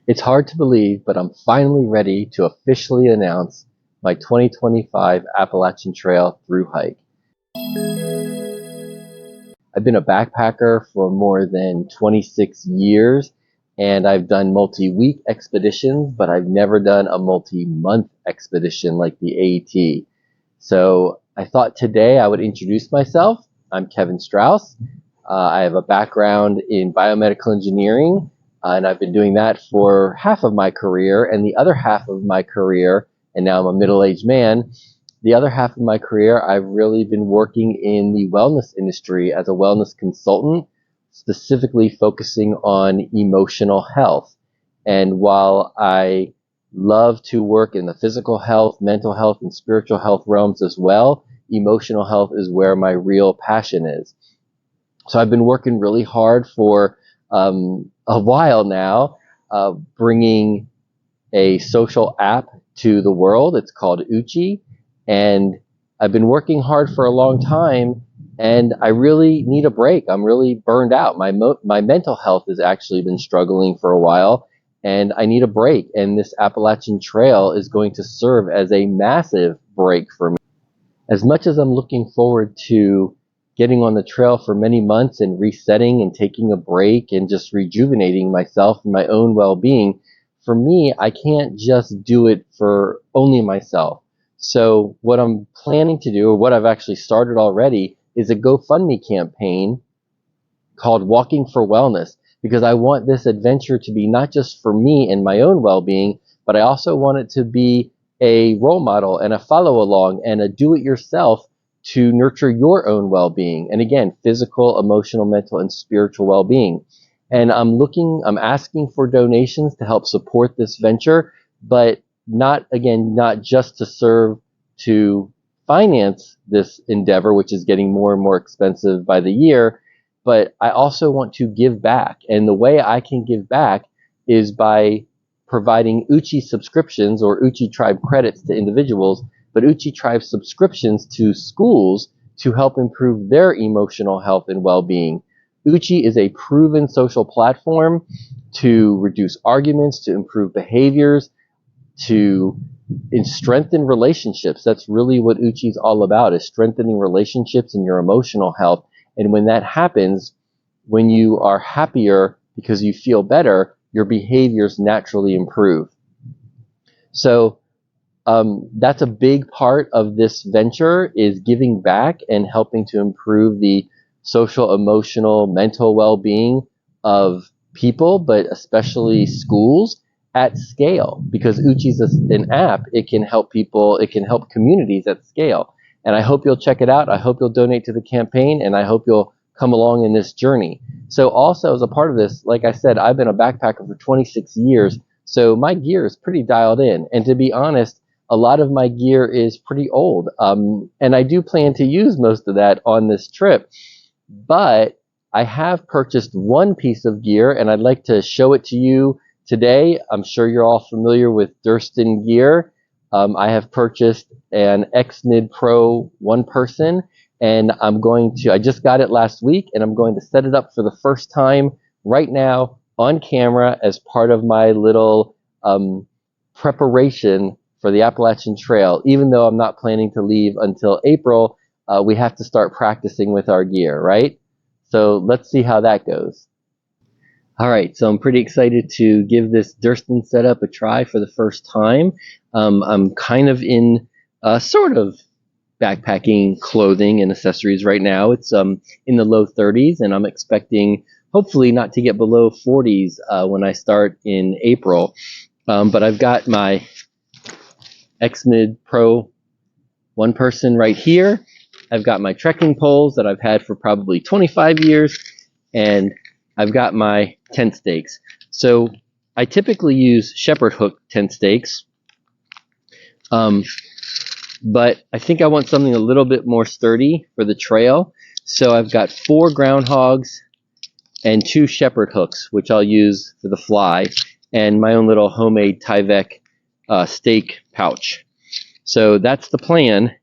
It's hard to believe, but I'm finally ready to officially announce my 2025 Appalachian Trail through hike. I've been a backpacker for more than 26 years, and I've done multi-week expeditions, but I've never done a multi-month expedition like the AT. So I thought today I would introduce myself. I'm Kevin Strauss. I have a background in biomedical engineering, and I've been doing that for half of my career, and the other half of my career, and now I'm a middle-aged man, the other half of my career, I've really been working in the wellness industry as a wellness consultant, specifically focusing on emotional health. And while I love to work in the physical health, mental health, and spiritual health realms as well, emotional health is where my real passion is. So I've been working really hard for a while now, bringing a social app to the world. It's called Uchi. And I've been working hard for a long time, and I really need a break. I'm really burned out. My mental health has actually been struggling for a while, and I need a break. And this Appalachian Trail is going to serve as a massive break for me. As much as I'm looking forward to getting on the trail for many months and resetting and taking a break and just rejuvenating myself and my own well-being, for me, I can't just do it for only myself. So what I'm planning to do, or what I've actually started already, is a GoFundMe campaign called Walking for Wellness, because I want this adventure to be not just for me and my own well-being, but I also want it to be a role model and a follow-along and a do-it-yourself to nurture your own well-being. And again, physical, emotional, mental, and spiritual well-being. And I'm asking for donations to help support this venture, but not just to serve to finance this endeavor, which is getting more and more expensive by the year, but I also want to give back. And the way I can give back is by providing Uchi subscriptions or Uchi Tribe credits to individuals, but Uchi Tribe subscriptions to schools to help improve their emotional health and well-being. Uchi is a proven social platform to reduce arguments, to improve behaviors, to strengthen relationships. That's really what Uchi is all about, is strengthening relationships and your emotional health. And when that happens, when you are happier because you feel better, your behaviors naturally improve. So that's a big part of this venture, is giving back and helping to improve the social, emotional, mental well-being of people, but especially schools at scale, because Uchi is an app. It can help people, it can help communities at scale. And I hope you'll check it out. I hope you'll donate to the campaign, and I hope you'll come along in this journey. So also, as a part of this, like I said, I've been a backpacker for 26 years, so my gear is pretty dialed in. And to be honest, a lot of my gear is pretty old. And I do plan to use most of that on this trip. But I have purchased one piece of gear, and I'd like to show it to you today. I'm sure you're all familiar with Durston gear. I have purchased an X-Mid Pro one person, and I just got it last week, and I'm going to set it up for the first time right now on camera as part of my little preparation for the Appalachian Trail. Even though I'm not planning to leave until April, we have to start practicing with our gear, right? So let's see how that goes. All right, so I'm pretty excited to give this Durston setup a try for the first time. I'm kind of in sort of backpacking clothing and accessories right now. It's in the low 30s, and I'm expecting hopefully not to get below 40s when I start in April. But I've got my X-Mid Pro one person right here. I've got my trekking poles that I've had for probably 25 years, and I've got my tent stakes. So I typically use shepherd hook tent stakes, but I think I want something a little bit more sturdy for the trail. So I've got 4 groundhogs and 2 shepherd hooks, which I'll use for the fly, and my own little homemade Tyvek stake pouch. So that's the plan,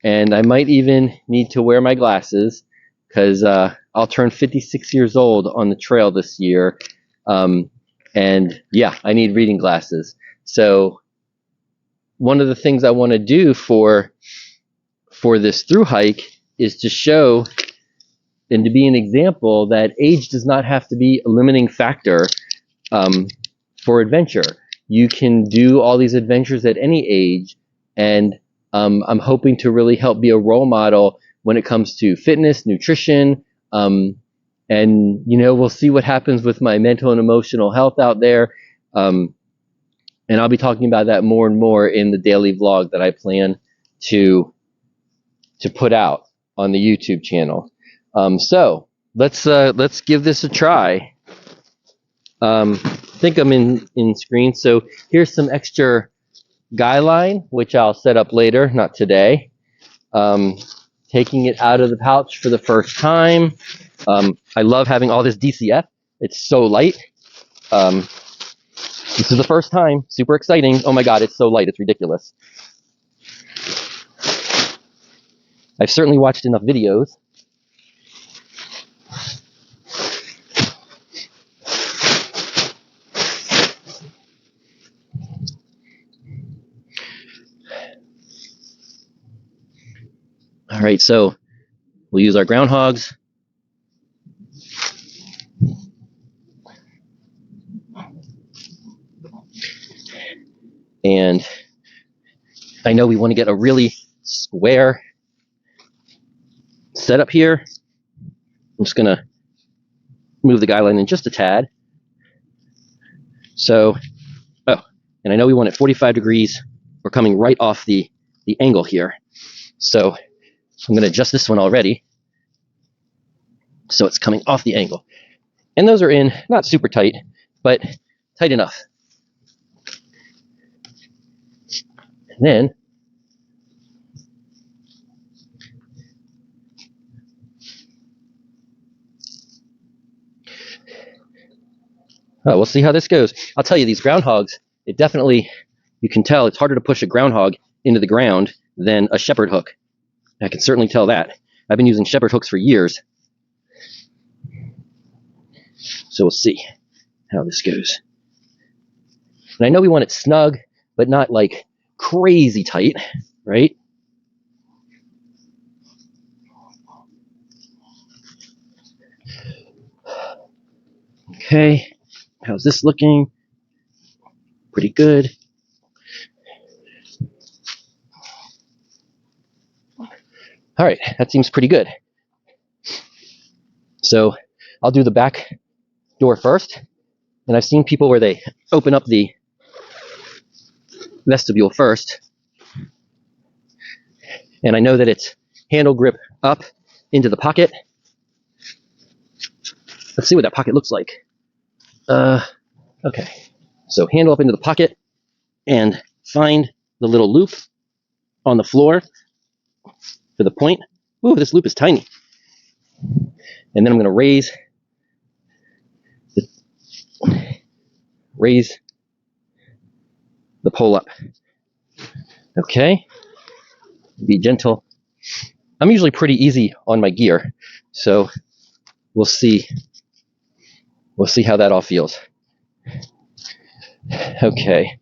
and I might even need to wear my glasses, because I'll turn 56 years old on the trail this year. And yeah, I need reading glasses. So one of the things I want to do for this through hike is to show and to be an example that age does not have to be a limiting factor for adventure. You can do all these adventures at any age, and I'm hoping to really help be a role model when it comes to fitness, nutrition, and we'll see what happens with my mental and emotional health out there. And I'll be talking about that more and more in the daily vlog that I plan to put out on the YouTube channel. So let's give this a try. I think I'm in screen. So here's some extra guy line, which I'll set up later, not today. Taking it out of the pouch for the first time. I love having all this DCF. It's so light. This is the first time. Super exciting. Oh my God, it's so light. It's ridiculous. I've certainly watched enough videos. All right, so we'll use our groundhogs. And I know we want to get a really square setup here. I'm just going to move the guy line in just a tad. So, oh, and I know we want it 45 degrees. We're coming right off the angle here. So I'm going to adjust this one already. So it's coming off the angle. And those are in, not super tight, but tight enough. And then we'll see how this goes. I'll tell you, these groundhogs, it definitely, you can tell it's harder to push a groundhog into the ground than a shepherd hook. I can certainly tell that. I've been using shepherd hooks for years. So we'll see how this goes. And I know we want it snug, but not like crazy tight, right? Okay, how's this looking? Pretty good. All right, that seems pretty good. So I'll do the back door first. And I've seen people where they open up the vestibule first. And I know that it's handle grip up into the pocket. Let's see what that pocket looks like. Okay, so handle up into the pocket and find the little loop on the floor for the point. Ooh, this loop is tiny. And then I'm going to raise the pole up. Okay, be gentle. I'm usually pretty easy on my gear, so we'll see how that all feels. Okay,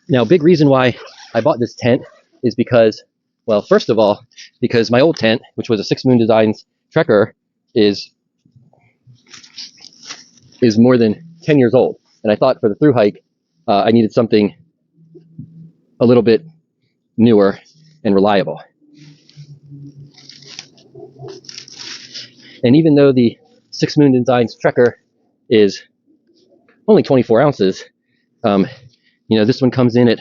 now big reason why I bought this tent is because, well, first of all, because my old tent, which was a Six Moon Designs Trekker, is more than 10 years old. And I thought for the through hike, I needed something a little bit newer and reliable. And even though the Six Moon Designs Trekker is only 24 ounces, this one comes in at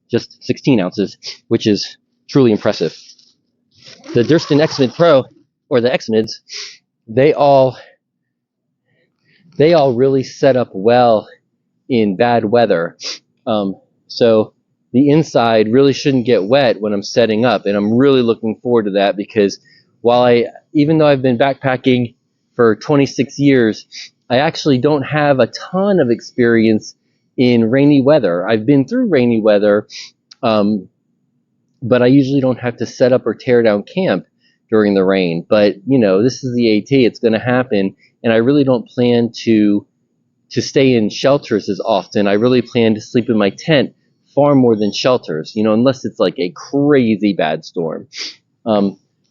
just 16 ounces, which is truly impressive. The Durston X-Mid Pro, or the X-Mids, they all really set up well in bad weather. So the inside really shouldn't get wet when I'm setting up, and I'm really looking forward to that, because even though I've been backpacking for 26 years, I actually don't have a ton of experience in rainy weather. I've been through rainy weather, but I usually don't have to set up or tear down camp during the rain. But this is the AT, it's going to happen, and I really don't plan to to stay in shelters as often. I really plan to sleep in my tent far more than shelters, you know, unless it's like a crazy bad storm.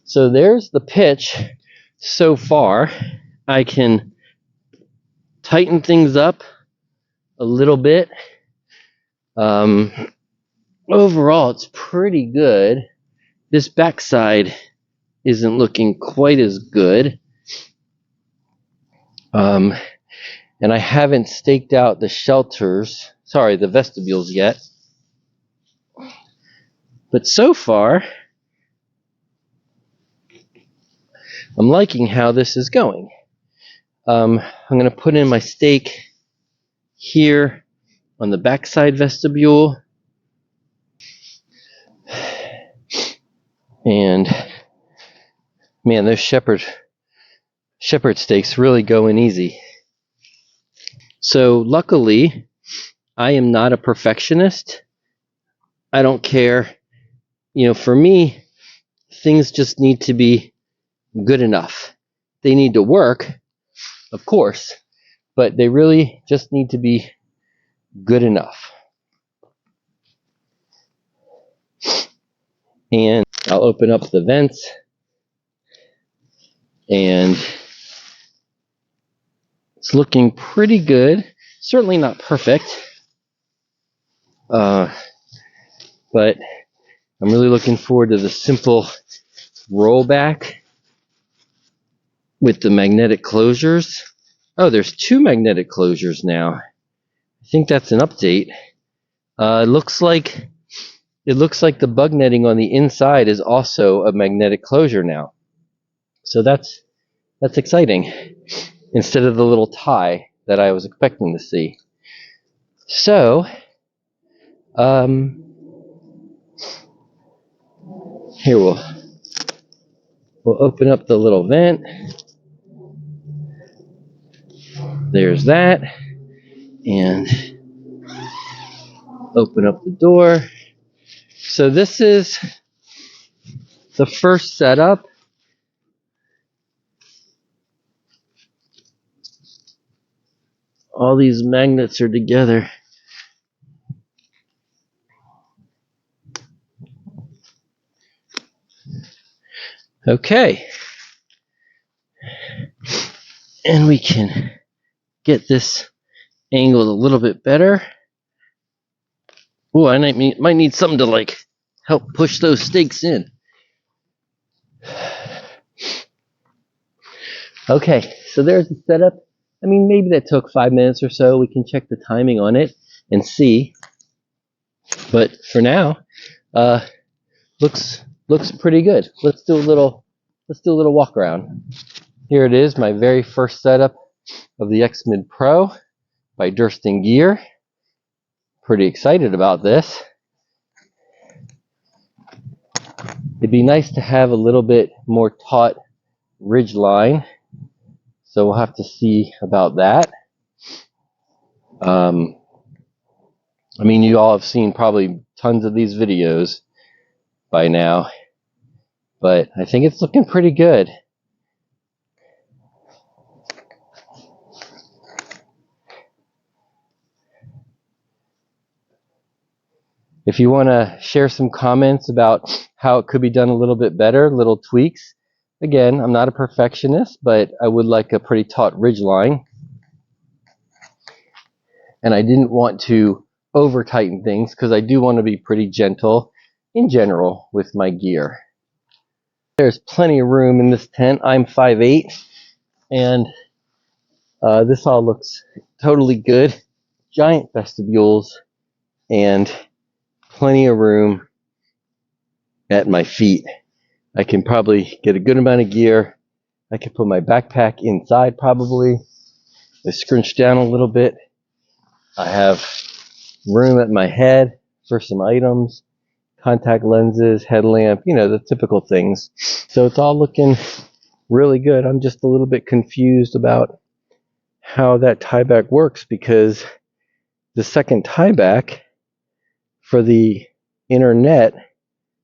So there's the pitch so far. I can tighten things up a little bit. Overall, it's pretty good. This backside isn't looking quite as good. And I haven't staked out the shelters, the vestibules yet. But so far, I'm liking how this is going. I'm going to put in my stake here on the backside vestibule. And man, those shepherd stakes really go in easy. So luckily, I am not a perfectionist. I don't care. You know, for me, things just need to be good enough. They need to work, of course, but they really just need to be good enough. And I'll open up the vents, and it's looking pretty good. Certainly not perfect, but I'm really looking forward to the simple rollback with the magnetic closures. Oh, there's 2 magnetic closures now. I think that's an update. It looks like the bug netting on the inside is also a magnetic closure now. So that's exciting, instead of the little tie that I was expecting to see. So, here we'll open up the little vent. There's that, and open up the door. So this is the first setup. All these magnets are together. Okay. And we can get this angled a little bit better. Oh, I might need something to like help push those stakes in. Okay, so there's the setup. I mean, maybe that took 5 minutes or so. We can check the timing on it and see. But for now, looks pretty good. Let's do a little walk around. Here it is, my very first setup of the X-Mid Pro by Durston Gear. Pretty excited about this. It'd be nice to have a little bit more taut ridge line, so we'll have to see about that. I mean, you all have seen probably tons of these videos by now, but I think it's looking pretty good. If you want to share some comments about how it could be done a little bit better, little tweaks. Again, I'm not a perfectionist, but I would like a pretty taut ridge line. And I didn't want to over tighten things because I do want to be pretty gentle in general with my gear. There's plenty of room in this tent. I'm 5'8", and this all looks totally good. Giant vestibules and plenty of room at my feet. I can probably get a good amount of gear. I can put my backpack inside probably. I scrunch down a little bit. I have room at my head for some items, contact lenses, headlamp, you know, the typical things. So it's all looking really good. I'm just a little bit confused about how that tieback works, because the second tieback for the inner net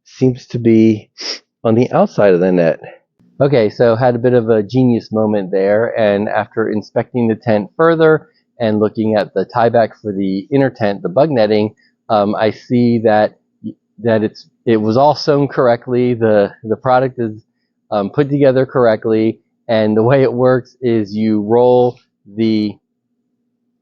seems to be on the outside of the net. Okay, so had a bit of a genius moment there, and after inspecting the tent further, and looking at the tieback for the inner tent, the bug netting, I see that it was all sewn correctly. The product is put together correctly, and the way it works is you roll the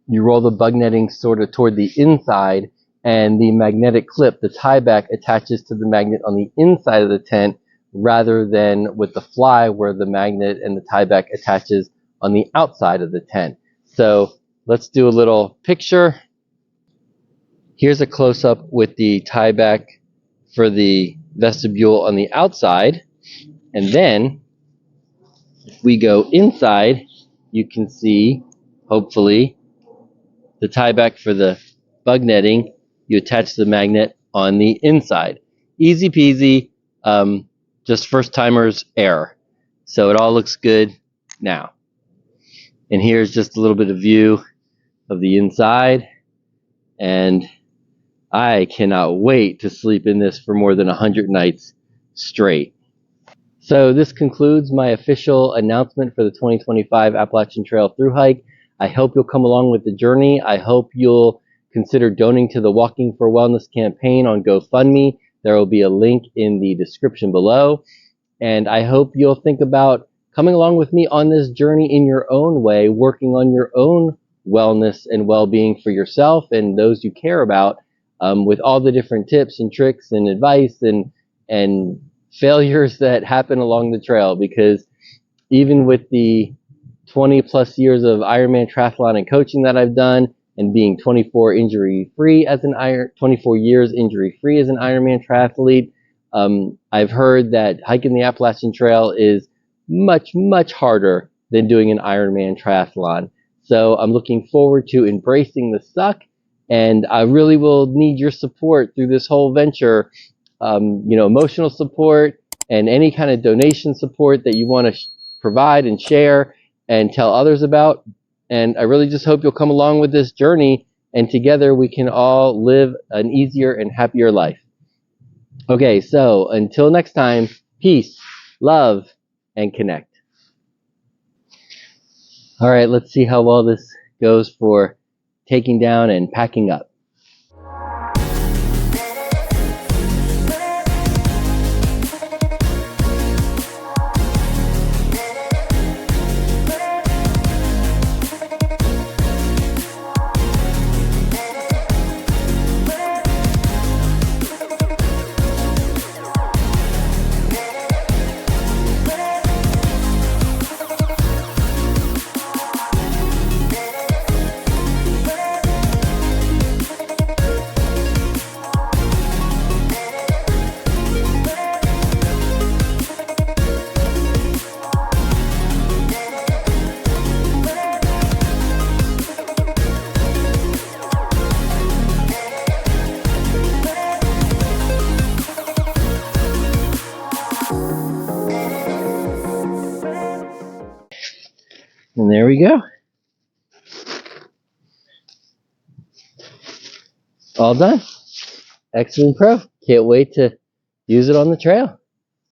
bug netting sort of toward the inside, and the magnetic clip, the tieback, attaches to the magnet on the inside of the tent rather than with the fly where the magnet and the tieback attaches on the outside of the tent. So let's do a little picture. Here's a close-up with the tieback for the vestibule on the outside, and then if we go inside, you can see, hopefully, the tieback for the bug netting. You attach the magnet on the inside. Easy peasy, just first timer's error. So it all looks good now. And here's just a little bit of view of the inside, and I cannot wait to sleep in this for more than 100 nights straight. So this concludes my official announcement for the 2025 Appalachian Trail through hike. I hope you'll come along with the journey. I hope you'll consider donating to the Walking for Wellness campaign on GoFundMe. There will be a link in the description below. And I hope you'll think about coming along with me on this journey in your own way, working on your own wellness and well-being for yourself and those you care about, with all the different tips and tricks and advice and failures that happen along the trail. Because even with the 20 plus years of Ironman triathlon and coaching that I've done, and being 24 years injury-free as an Ironman triathlete, I've heard that hiking the Appalachian Trail is much, much harder than doing an Ironman triathlon. So I'm looking forward to embracing the suck, and I really will need your support through this whole venture. Emotional support and any kind of donation support that you want to provide and share and tell others about. And I really just hope you'll come along with this journey, and together we can all live an easier and happier life. Okay, so until next time, peace, love, and connect. All right, let's see how well this goes for taking down and packing up. And there we go. All done. X-Mid Pro. Can't wait to use it on the trail.